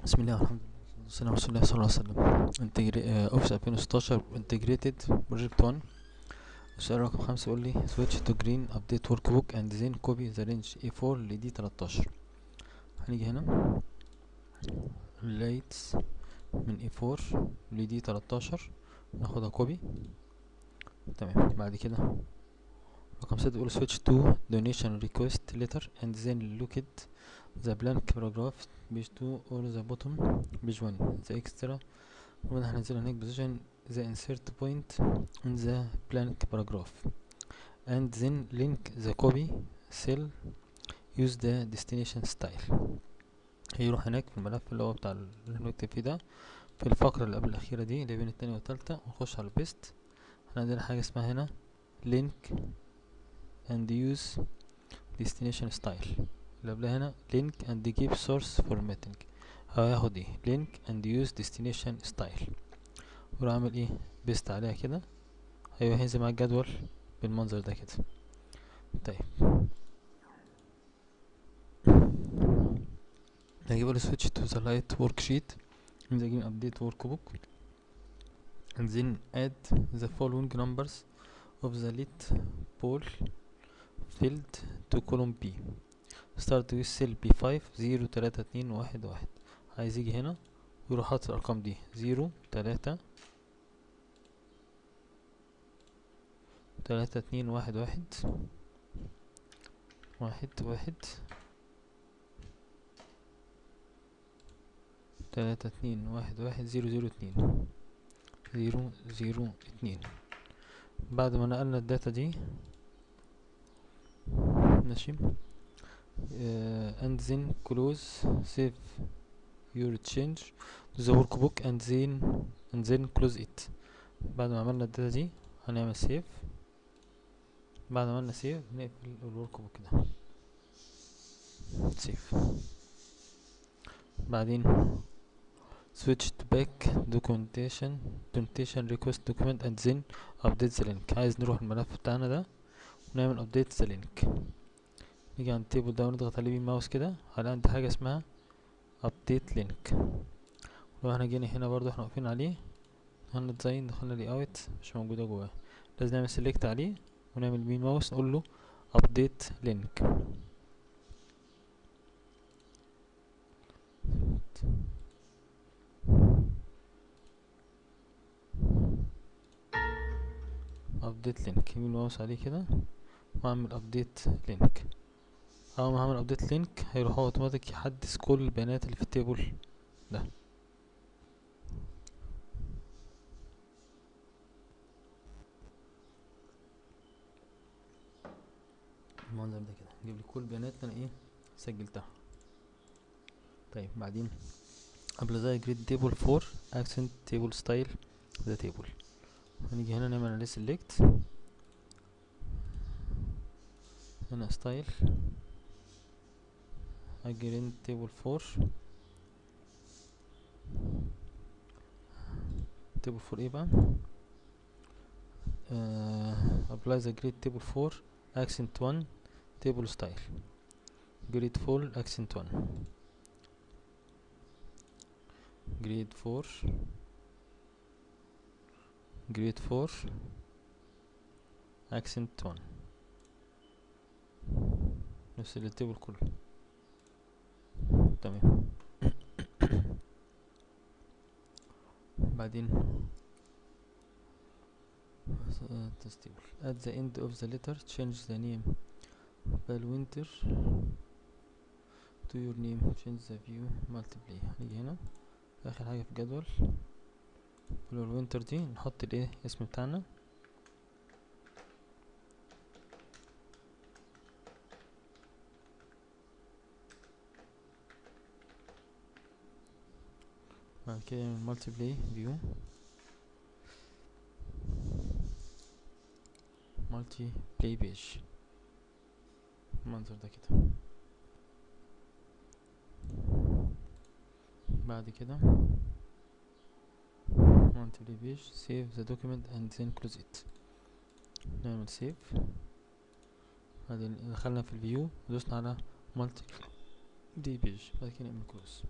بسم الله والحمد لله والصلاة والسلام على رسول الله صلى الله عليه وسلم. اوفيس 2016 انتجريتد بروجكت 1. السؤال رقم 5 يقول لي switch to green update workbook and then copy the range A4 ل D13. هنيجي هنا relates من A4 ل D13 ناخدها كوبي. تمام. بعد كده رقم 6 يقول switch to donation request letter and then look at the blank paragraph page 2 or the bottom page 1 the extra وهنا هننزل هناك position the insert point in the blank paragraph and then link the copy cell use the destination style. هيروح هناك في الملف اللي هو بتاع اللي هنكتب فيه ده في الفقرة اللي قبل الأخيرة دي اللي بين التانية والتالتة ونخش على البيست. هنعمل حاجة اسمها هنا link and use destination style اللي قبلها هنا link and give source formatting. هياخد ايه link and use destination style وراح اعمل ايه بيست عليها كده. هينزل معاك الجدول بالمنظر ده كده. طيب هيجيب لي switch to the light worksheet and then update workbook and then add the following numbers of the lit pole field to column B. start with cell B5 0 3 2 1 1. عايز يجي هنا ويروح حاطط الارقام دي 0 3 3 2 1 1 1 1 3 2 1 1 0 0 2 0 0 2. بعد ما نقلنا الداتا دي ماشي and then close save your change to the workbook and then close it. بعد ما عملنا الداتا دي هنعمل save. بعد ما عملنا save نقفل الورك بوك ده save. بعدين switch to back documentation request document and then update the link. عايز نروح الملف بتاعنا ده ونعمل update the link. نيجي عند التيبل ده ونضغط عليه بالماوس كده هنلاقي عندي حاجة اسمها update link. لو احنا جينا هنا برضو احنا واقفين عليه دخلنا ديزاين دخلنا لي اوت مش موجودة جواه. لازم نعمل select عليه ونعمل بيه ماوس نقول له update link. update link يمين ماوس عليه كده واعمل update link. اول ما هعمل update link هيروح هو اوتوماتيك يحدث كل البيانات اللي في التيبل ده. المنظر ده كده يجيب لي كل البيانات اللي انا ايه سجلتها. طيب بعدين قبل ده جريد تيبل 4 accent table style ده تيبل. هنيجي هنا نعمل عليه select هنا style جريد تيبل 4 تيبل 4 ايه بقى apply the grade table 4 accent 1 table style grade 4 accent 1 grade 4 grade 4 accent 1 نفس التيبل كله. تمام. بعدين table at the end of the letter change the name winter to your name change the view multiply. هنيجي هنا اخر حاجة في الجدول winter دي نحط الايه اسم بتاعنا بعد كده نعمل multiply view multiply page المنظر ده كده. بعد كده multiply page save the document and then close it. نعمل save. بعدين دخلنا في الفيو ودوسنا على multiply page بعد كده نعمل close.